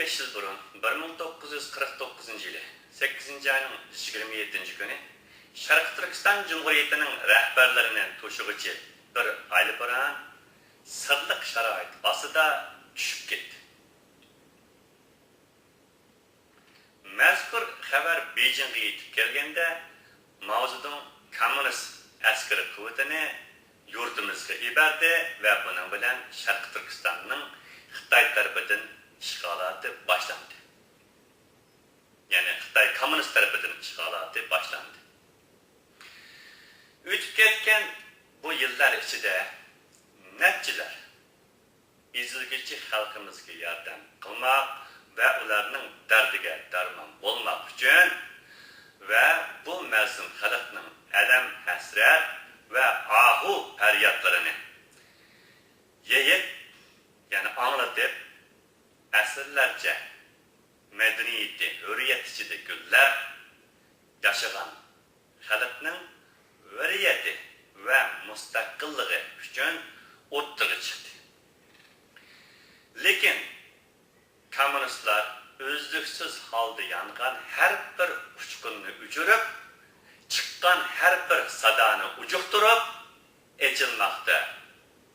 15 yıl burun 1949 yılı 8. ayının 27. günü Şərqى Türkistan Cumhuriyeti'nin rəhbərlərinin toşuğucu bir aylı burun sırlıq şərait asıda düşüp gitti. Məzkur xəbər Beijing'e yetib kelgende Mao komünist askeri kuvvetini yurtimizga iberdi ve bunun bilan Şərqى Türkistan'ın Xitay tarafından işgalatı başlandı. Yani Xitay komünist tarafından işgalatı başlandı. Ötüp ketken bu yıllar içinde netçiler izilgici halkımızga yardım kılmak ve onların derdige derman olmak için ve bu mezun halkının elem hasret ve ahu feryatlarını yeyip yani anlatıp əsrlərcə medeniyeti, hürriyet içinde güller yaşayan halkının hürriyeti ve müstakilliği için ortaya çıktı. Lekin komünistler özlüksüz halde yangan her bir uçkununu uçurup, çıkan her bir sadanı ucukturup, ecilmakta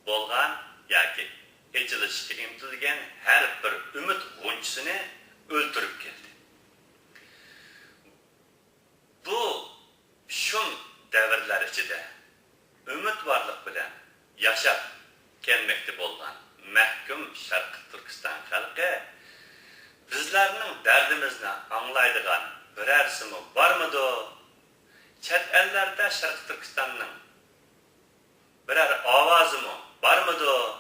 bolgan yaki ecilişke imtilgen her bir ümit ğunçusunu öldürüp geldi. Bu şun devirler içinde ümit varlık bilen yaşap gelmekte bolgan məhkum Şərqى Türkistan halkı bizlerinin derdimizni anlaydıgan birersimi var mıdı? Çet ellerde Şərqى Türkistan'ın birer avazı mı var mıdı?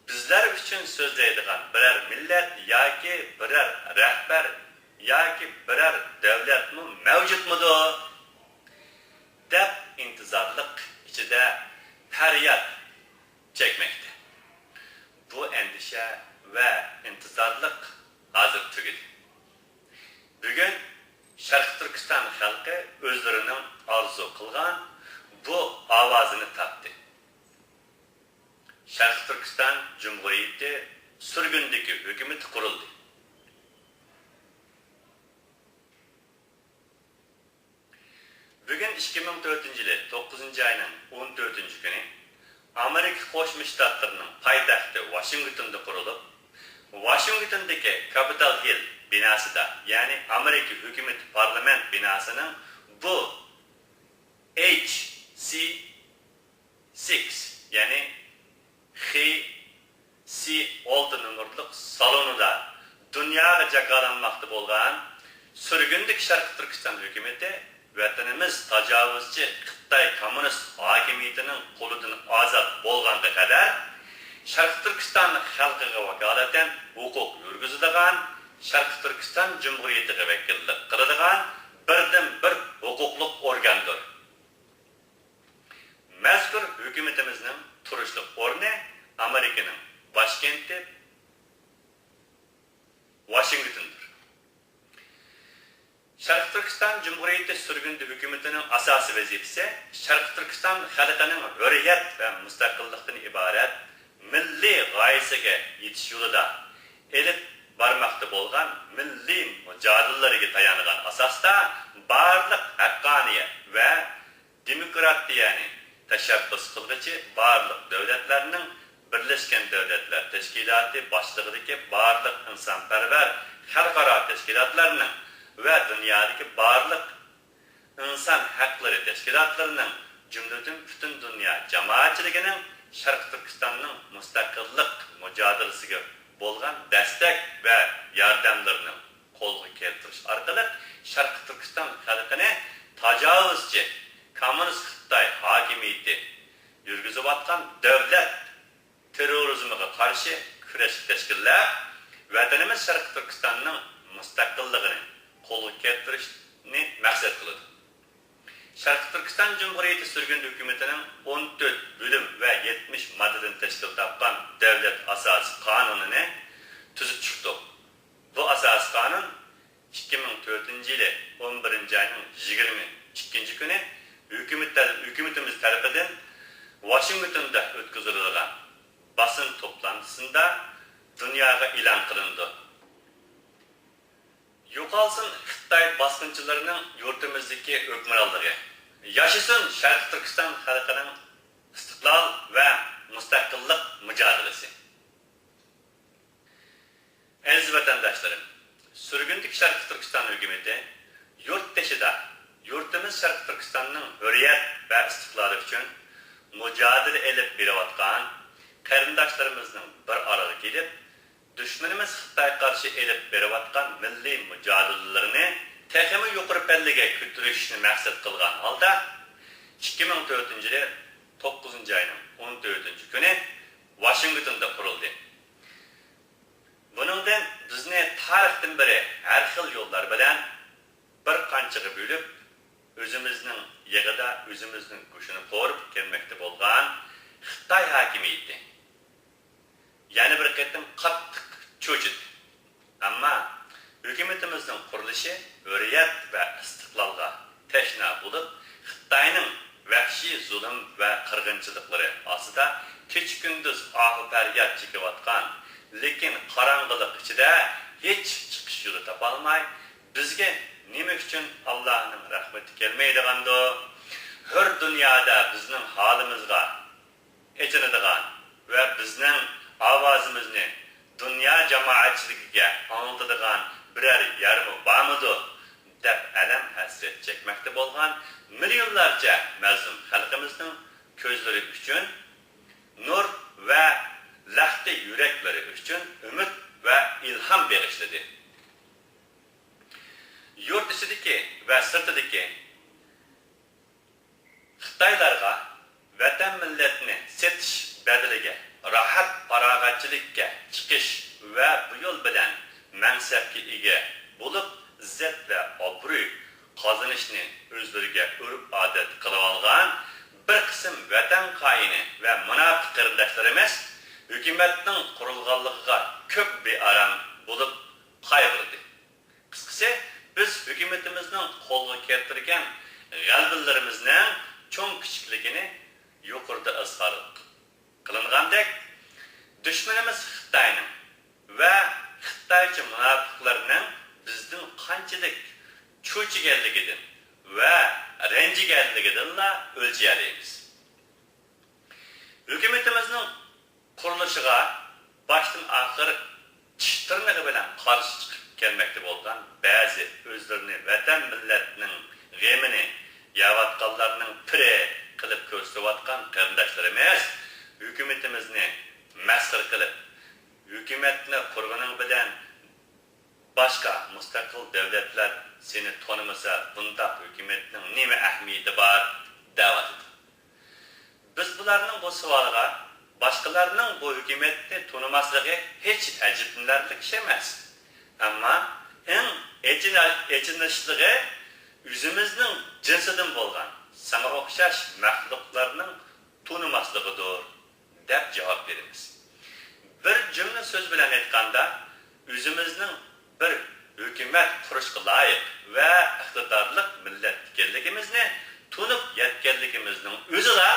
Bizler için sözleydigan birer millet yaki birer rehber yaki birer devlet mi mevcut mudur? Dep intizarlık içinde feryat çekmekte. Bu endişe ve intizarlık hazır tügedi. Bugün Şərqى Türkistan halkı özlerinin arzu kılgan bu avazını taptı. Şərqى Türkistan Cumhuriyeti sürgündeki hükümeti kuruldu. Bugün 2004 yılı 9. ayının 14. günü Amerika Koşmuş Ştatlarının payitahtı Washington'da kurulup, Washington'daki Capitol Hill binası da yani Amerika Hükümeti Parlament binasının bu HC6 yani HC6 numaralı salonu da dünyaya cakalanmakta bolgan sürgündeki Şərqى Türkistan hükümeti vatanımız tacavuzcu Xitay komünist hakimiyetinin koludan azat bolganға kadar Şərqى Türkistan halkıga vakaleten hukuk yürgüzüdigan Şərqى Türkistan Cumhuriyeti'ne vekillik kılıdigan birden bir hukukluk organdır. Mezkur hükümetimizin turuşluk ornu Amerika'nın başkenti Washington'dır. Şərqى Türkistan Cumhuriyeti sürgündü hükümetinin asası vazifesi Şərqى Türkistan halkının hürriyet ve müstakillikten ibaret milli gayesiga yetiş yolunda elip barmakta bolgan milli mücadelelerine dayanılan asasda barlık hakkaniye ve demokratiyani teşebbüs kılgıcı barlık devletlerinin Birleşken Devletler Teşkilatı başlığındaki barlık insanperver halkara teşkilatlarının ve dünyadaki barlık insan hakları teşkilatlarının cümleten bütün dünya cemaatçiliginin Şərqى Türkistan'ın müstakillik mücadelesiga bolgan destek ve yardımlarını kolga keltirish orqali Şərqى Türkistan halkını tacavuzcu komünist Xitay hakimiyeti yürgüzüp atkan devlet terörizmiga karşı küreş teşkillab vatanımız Şərqى Türkistan'ın müstakilligini kolga keltirishni maqsad qiladi. Şərqى Türkistan Cumhuriyeti sürgün hükümetinin 14 bölüm ve 70 maddeden teşkil tapkan devlet asas kanununu tüzüp çıktı. Bu asas kanun 2004 yılı 11. ayının 22. günü hükümetimiz tarafından Washington'da ötküzülülen basın toplantısında dünyaya ilan kılındı. Yo'qolsin Xitoy bosqinchilarining yurtimizdagi hukmronligi. Yashasin Sharq Turkiston xalqining istiqlol va mustaqillik mücadelesi. Aziz vatandaşlarım, sürgündeki Şərqi Türkistan hükümeti yurt dışında yurtimiz Şərqi Türkistan'ın hürriyet ve istiqlali için mücadele edip beriyotgan qarindoshlarımızın bir araya gelip düşmanımız Xitoy karşı edip beriyotgan milliy mücadelelerini texmi yuqori pallaga ko'tarishni maqsad qilgan holda 2004-yili 9-ayning 14-kuni Washingtonda qurildi. Buningdan bizni tarixdan beri har xil yo'llar bilan bir qanchaga bo'lib o'zimizning yig'ida o'zimizning kuchini qo'rib kelmoqda bo'lgan Xitoy hokimiyati yana bir qatim qattiq cho'chidi. Ammo hükümetimizin qurilishi hürriyet ve istiqlolga tashna bo'lib, Xitoyning vahshiy zulm va qirg'inchiliklari ostida kecha-kunduz ohi faryod chekayotgan, lekin qorong'ilik ichida hech chiqish yo'li topolmay, bizga nima uchun Allohning rahmati kelmaydigando, hur dunyoda bizning holimizga echinadigan va bizning ovozimizni dunyo jamoatchiligiga anglitadigan birer yarmi barmıdı deb alam hasret çekmekte bo'lgan milyonlarca mazlum xalqimizning ko'zlari uchun nur va lahti yuraklari uchun umid va ilhom bag'ishladi. Yurt ichidagi va sirtidagi Xitoylarga vatan millatni setish badaliga rahat farog'atchilikka chiqish va bu yo'l bilan mansabga ega bo'lib, izzat va obro'y qozonishni o'zlariga urf odat qilib olgan bir qism vatan qoyini va munofiq qarindoshlarimiz hukumatning qurilganligiga ko'p bearam bo'lib qayg'urdi. Qisqasi, biz hukumatimizning qo'lga keltirgan g'alabalarimizning cho'ng kichikligini yuqorida izhor qilingandek, dushmanimiz Xitoyning va Xitoycha munofiqlarning bizning qanchalik cho'chiganligidan va ranjiganligidanla o'lchaymiz. Hukumatimizning qurilishiga boshdan oxir tish tirnog'i bilan qarshi chiqib kelmoqda bo'lgan ba'zi o'zlarini vatan millatining g'amini yavatganlarning piri qilib ko'rsatayotgan qarindoshlarimiz hukumatimizni masxar qilib, hükümetini kurgunun bilen başka müstakil devletler seni tanımasa bunda hükümetinin nime ahmiyeti var davet etti. Biz bularının bu sualına başkalarının bu hükümetini tanımaslığı hiç acıplarlık şey emas. Ama en echinishliği yüzümüzün cinsinden bolgan sana okşaş mahluklarının tanımaslıqıdır deb cevap verimiz. Bir cümle söz bilen aytganda, özümüzning bir hükümet qurishga loyiq va iqtidorlik millat ekanligimizni tunib yetganligimizning o'zida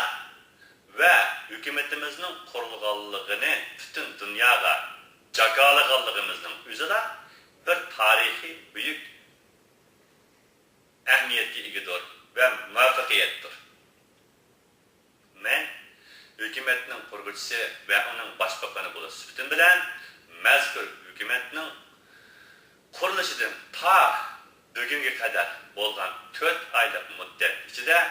va hukumatimizning qurilganligini butun dunyoga jakolaganligimizning o'zida bir tarixiy buyuk ahamiyatga egadir va muvaffaqiyatdir. Men hükümetinin kurgucusu ve onun başbakanı bulup sübütün bilen mezkur hükümetinin kuruluşunun ta bugünkü kadar bolgan 4 aylık müddet içinde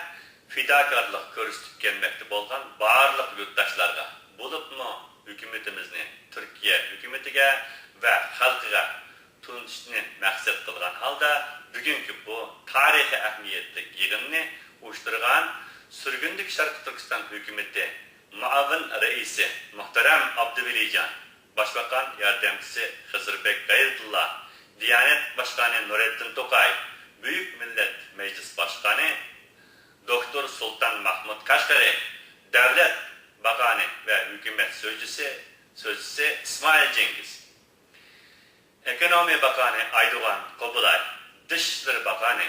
fidakarlık görüstüp gelmekte bolgan barlık yurttaşlarga bulup mu hükümetimizni Türkiye hükümetiga ve halkıga tunuşunu maksat kılgan halda bugünkü bu tarihi ahmiyetli yığınını uyuşturgan sürgündeki Şərqi Türkistan hükümeti muavin reisi muhterem Abdüvelican, Başbakan Yardımcısı Hızırbek Gayretullah, Diyanet Başkanı Nurettin Tokay, Büyük Millet Meclis Başkanı Doktor Sultan Mahmut Kaşgari, Devlet Bakanı ve Hükümet Sözcüsü İsmail Cengiz, Ekonomi Bakanı Aydoğan Kobulay, Dışişleri Bakanı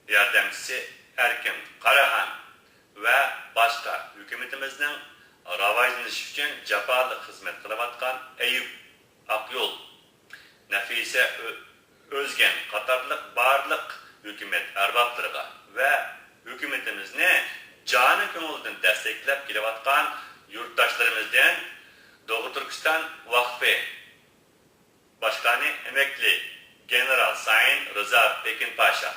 Yardımcısı Erkin Karahan ve başka hükümetimizin ravajlanishi uchun jafolik xizmat qilayotgan Eyüp Akyol, Nafisa Özgen qatarlıq barlıq hükümet erbaplarına ve hükümetimizni canı ko'ngildan desteklep kelavatgan yurttaşlarımızdan Doğu Türkistan Vakfı Başkanı emekli General Sayın Rıza Pekin Paşa